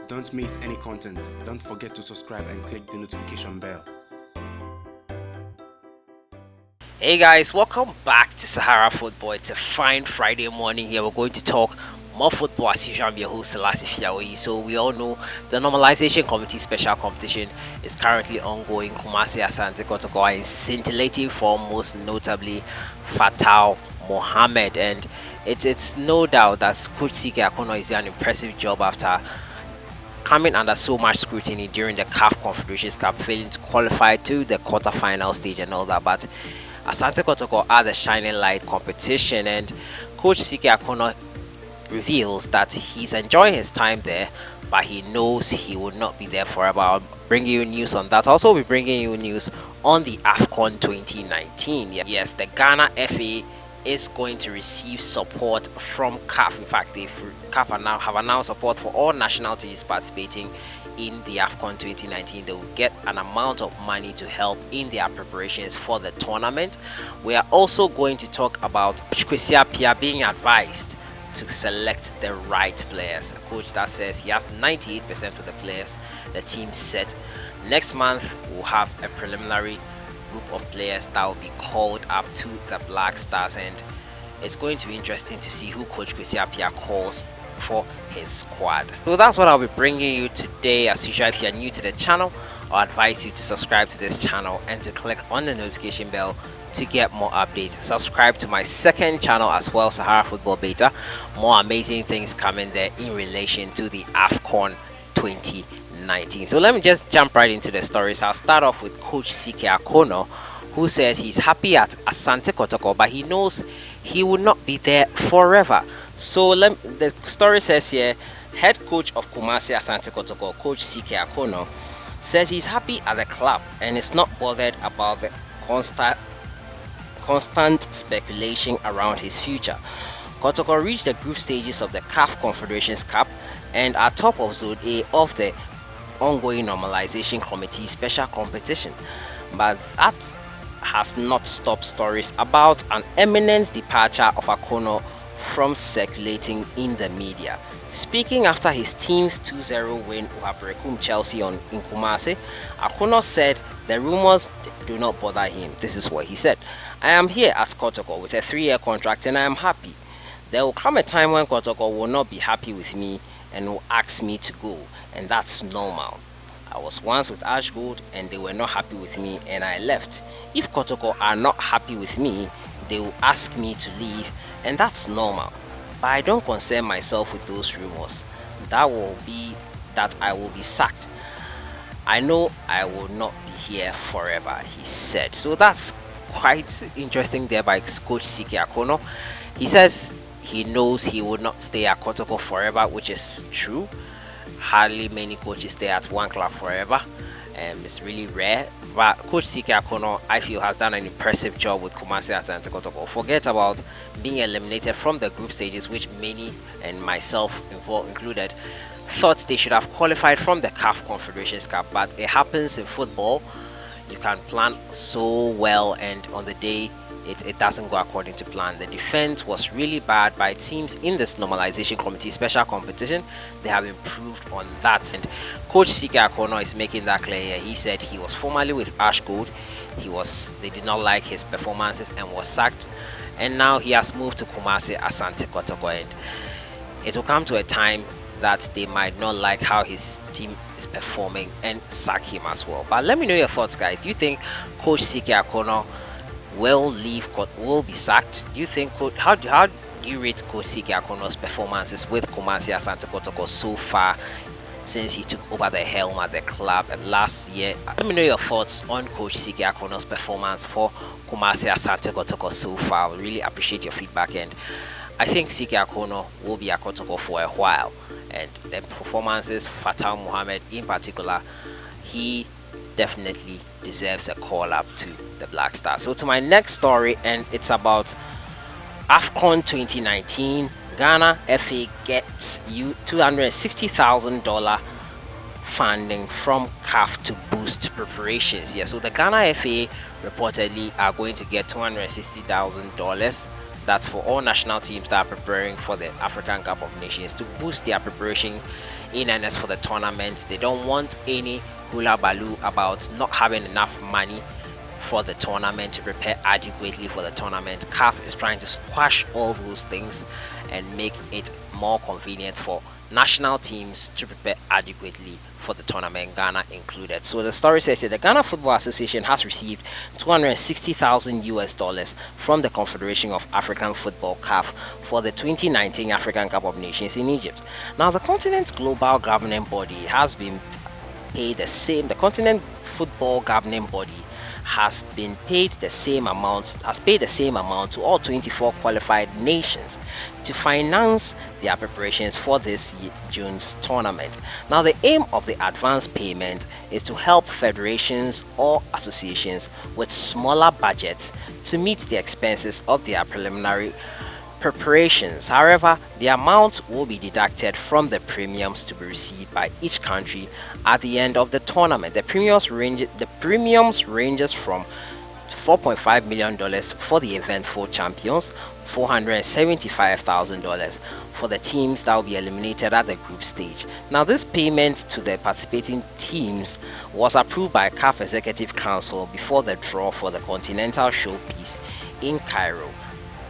Don't miss any content. Don't forget to subscribe and click the notification bell. Hey guys, welcome back to Sahara Football. It's a fine Friday morning here. We're going to talk more football as usual. I'm your host, Selassie Fiaoui. So we all know the Normalization Committee special competition is currently ongoing. Kumasi Asante Kotoko is scintillating for most notably Fatal Mohammed, and it's no doubt that Coach C.K Akonnor is doing an impressive job after coming under so much scrutiny during the CAF Confederations Cup, failing to qualify to the quarter-final stage and all that. But Asante Kotoko are the shining light competition, and Coach C.K Akonnor reveals that he's enjoying his time there, but he knows he will not be there forever. I'll bring you news on that. Also, we'll be bringing you news on the Afcon 2019. Yes, the Ghana FA is going to receive support from CAF. In fact, CAF have announced support for all national teams participating in the Afcon 2019. They will get an amount of money to help in their preparations for the tournament. We are also going to talk about KWESI APPIAH being advised to select the right players. A coach that says he has 98% of the players the team set. Next month we'll have a preliminary group of players that will be called up to the Black Stars, and it's going to be interesting to see who Coach KWESI APPIAH calls for his squad. So that's what I'll be bringing you today. As usual, if you're new to the channel, I advise you to subscribe to this channel and to click on the notification bell to get more updates. Subscribe to my second channel as well, Sahara Football Beta. More amazing things coming there in relation to the Afcon 2019. So let me just jump right into the stories. I'll start off with Coach C.K Akonnor, who says he's happy at Asante Kotoko, but he knows he will not be there forever. So the story says here, head coach of Kumasi Asante Kotoko, Coach C.K Akonnor, says he's happy at the club and is not bothered about the constant speculation around his future. Kotoko reached the group stages of the CAF Confederations Cup and are top of Zone A of the ongoing Normalization Committee special competition. But that has not stopped stories about an imminent departure of Akonnor from circulating in the media. Speaking after his team's 2-0 win over Chelsea in Kumasi, Akonnor said the rumors do not bother him. This is what he said: "I am here at Kotoko with a 3-year contract and I am happy. There will come a time when Kotoko will not be happy with me and will ask me to go, and that's normal. I was once with Ash Gold and they were not happy with me and I left. If Kotoko are not happy with me, they will ask me to leave, and that's normal. But I don't concern myself with those rumors. That will be that I will be sacked. I know I will not be here forever," he said. So that's quite interesting there by Coach C.K Akonnor. He says he knows he will not stay at Kotoko forever, which is true. Hardly many coaches stay at one club forever. It's really rare. But Coach C.K Akonnor, I feel, has done an impressive job with Kumasi Asante Kotoko. Forget about being eliminated from the group stages, which many, and myself included, thought they should have qualified from the CAF Confederations Cup. But it happens in football. You can plan so well, and on the day it doesn't go according to plan. The defense was really bad, but it seems in this Normalization Committee special competition they have improved on that, and Coach C.K Akonnor is making that clear here. He said he was formerly with Ash Gold. They did not like his performances and was sacked, and now he has moved to Kumasi Asante Kotoko, and it will come to a time that they might not like how his team is performing and sack him as well. But let me know your thoughts, guys. Do you think Coach C.K Akonnor will be sacked? Do you think how do you rate Coach C.K Akonnor's performances with Kumasi Asante Kotoko so far since he took over the helm at the club last year? Let me know your thoughts on Coach C.K Akonnor's performance for Kumasi Asante Kotoko so far. I really appreciate your feedback, and I think C.K Akonnor will be at Kotoko for a while, and the performances, Fatal Mohammed in particular, he definitely deserves a call up to the Black Stars. So to my next story, and it's about Afcon 2019. Ghana FA gets you $260,000 funding from CAF to boost preparations. Yeah, so the Ghana FA reportedly are going to get $260,000. That's for all national teams that are preparing for the African Cup of Nations to boost their preparation in earnest for the tournament. They don't want any hula baloo about not having enough money for the tournament to prepare adequately for the tournament. CAF is trying to squash all those things and make it more convenient for national teams to prepare adequately for the tournament, Ghana included. So the story says that the Ghana Football Association has received 260,000 US dollars from the Confederation of African Football CAF for the 2019 African Cup of Nations in Egypt. Now the continent's global governing body has been paid the same. The continent football governing body has paid the same amount to all 24 qualified nations to finance their preparations for this June's tournament. Now the aim of the advance payment is to help federations or associations with smaller budgets to meet the expenses of their preliminary preparations. However, the amount will be deducted from the premiums to be received by each country at the end of the tournament. The premiums ranges from $4.5 million for the eventful champions, $475,000 for the teams that will be eliminated at the group stage. Now, this payment to the participating teams was approved by CAF Executive Council before the draw for the Continental Showpiece in Cairo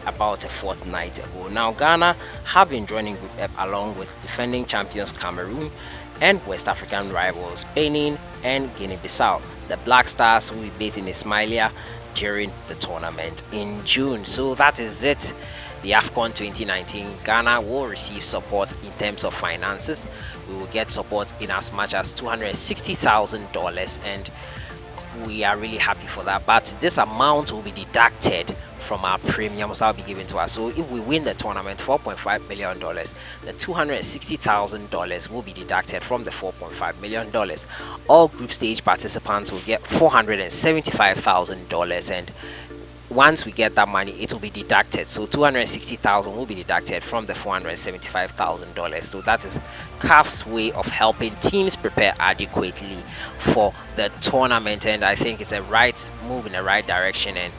about a fortnight ago. Now, Ghana have been joining Group F along with defending champions Cameroon and West African rivals Benin and Guinea-Bissau. The Black Stars will be based in Ismailia during the tournament in June. So that is it. The Afcon 2019, Ghana will receive support in terms of finances. We will get support in as much as $260,000, and we are really happy for that. But this amount will be deducted from our premiums that will be given to us. So if we win the tournament, $4.5 million, the $260,000 will be deducted from the $4.5 million. All group stage participants will get $475,000, and once we get that money, it will be deducted. So $260,000 will be deducted from the $475,000. So that is CAF's way of helping teams prepare adequately for the tournament, and I think it's a right move in the right direction, and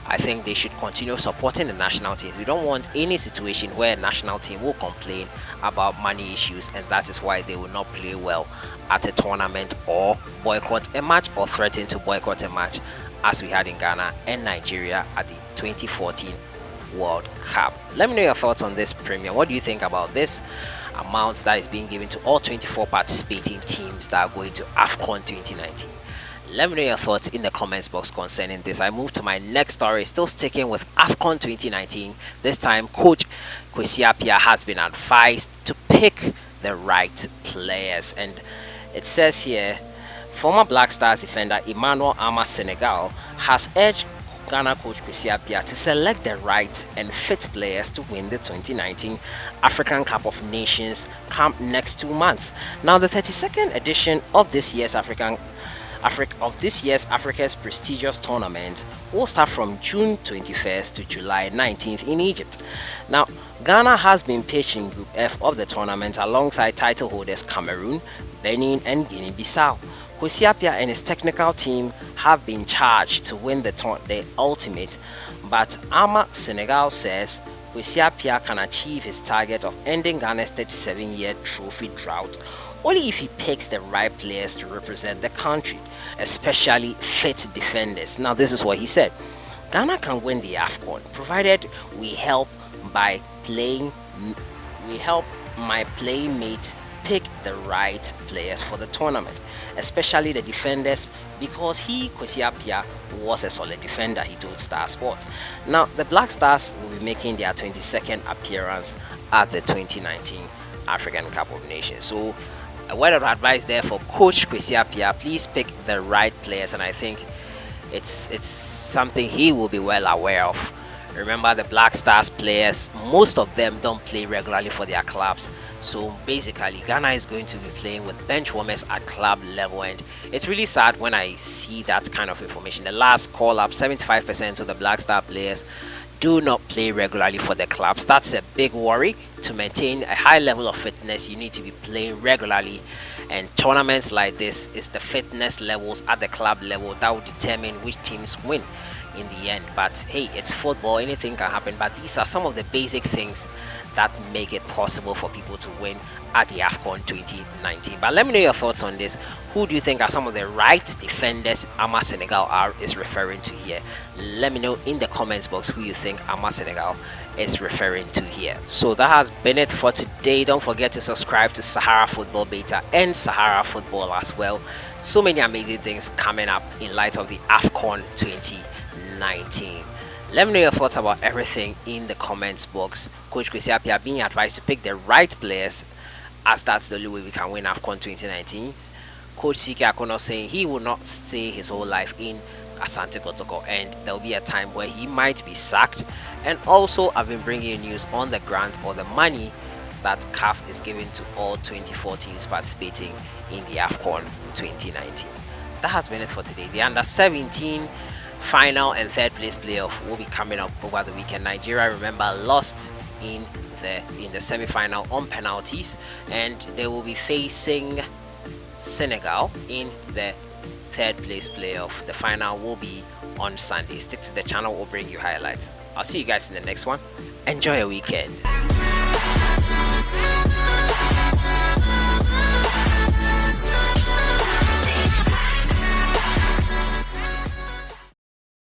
I think they should continue supporting the national teams. We don't want any situation where a national team will complain about money issues, and that is why they will not play well at a tournament or boycott a match or threaten to boycott a match, as we had in Ghana and Nigeria at the 2014 World Cup. Let me know your thoughts on this premium. What do you think about this amount that is being given to all 24 participating teams that are going to Afcon 2019? Let me know your thoughts in the comments box concerning this. I move to my next story, still sticking with Afcon 2019. This time, Coach KWESI APPIAH has been advised to pick the right players, and it says here, former Black Stars defender Emmanuel Senegal has urged Ghana coach KWESI APPIAH to select the right and fit players to win the 2019 African Cup of Nations come next 2 months. Now, the 32nd edition of this year's Africa's prestigious tournament will start from June 21st to July 19th in Egypt. Now, Ghana has been pitched in Group F of the tournament alongside title holders Cameroon, Benin and Guinea-Bissau. KWESI APPIAH and his technical team have been charged to win the ultimate, but Senegal says KWESI APPIAH can achieve his target of ending Ghana's 37-year trophy drought only if he picks the right players to represent the country, especially fit defenders. Now, this is what he said: Ghana can win the Afcon provided we help my playmate pick the right players for the tournament, especially the defenders, because KWESI APPIAH was a solid defender, he told Star Sports. Now, the Black Stars will be making their 22nd appearance at the 2019 African Cup of Nations. So, a word of advice there for Coach KWESI APPIAH: please pick the right players, and I think it's something he will be well aware of. Remember, the Black Stars players, most of them don't play regularly for their clubs. So basically, Ghana is going to be playing with bench warmers at club level, and it's really sad when I see that kind of information. The last call up, 75% of the Black Star players do not play regularly for the clubs. That's a big worry. To maintain a high level of fitness, you need to be playing regularly, And tournaments like this is the fitness levels at the club level that will determine which teams win in the end. But hey, it's football, anything can happen. But these are some of the basic things that make it possible for people to win at the Afcon 2019. But let me know your thoughts on this. Who do you think are some of the right defenders APPIAH Senegal is referring to here? Let me know in the comments box who you think APPIAH Senegal is referring to here. So that has been it for today. Don't forget to subscribe to Sahara Football Beta and Sahara Football as well. So many amazing things coming up in light of the Afcon 2019. Let me know your thoughts about everything in the comments box. Coach KWESI APPIAH being advised to pick the right players, as that's the only way we can win Afcon 2019. Coach C.K Akonnor saying he will not stay his whole life in Asante Kotoko, and there will be a time where he might be sacked. And also, I've been bringing you news on the grant or the money that CAF is giving to all 24 teams participating in the Afcon 2019. That has been it for today. The under 17 final and third place playoff will be coming up over the weekend. Nigeria, remember, lost in the semi-final on penalties, and they will be facing Senegal in the third place playoff. The final will be on Sunday. Stick to the channel, we'll bring you highlights. I'll see you guys in the next one. Enjoy your weekend.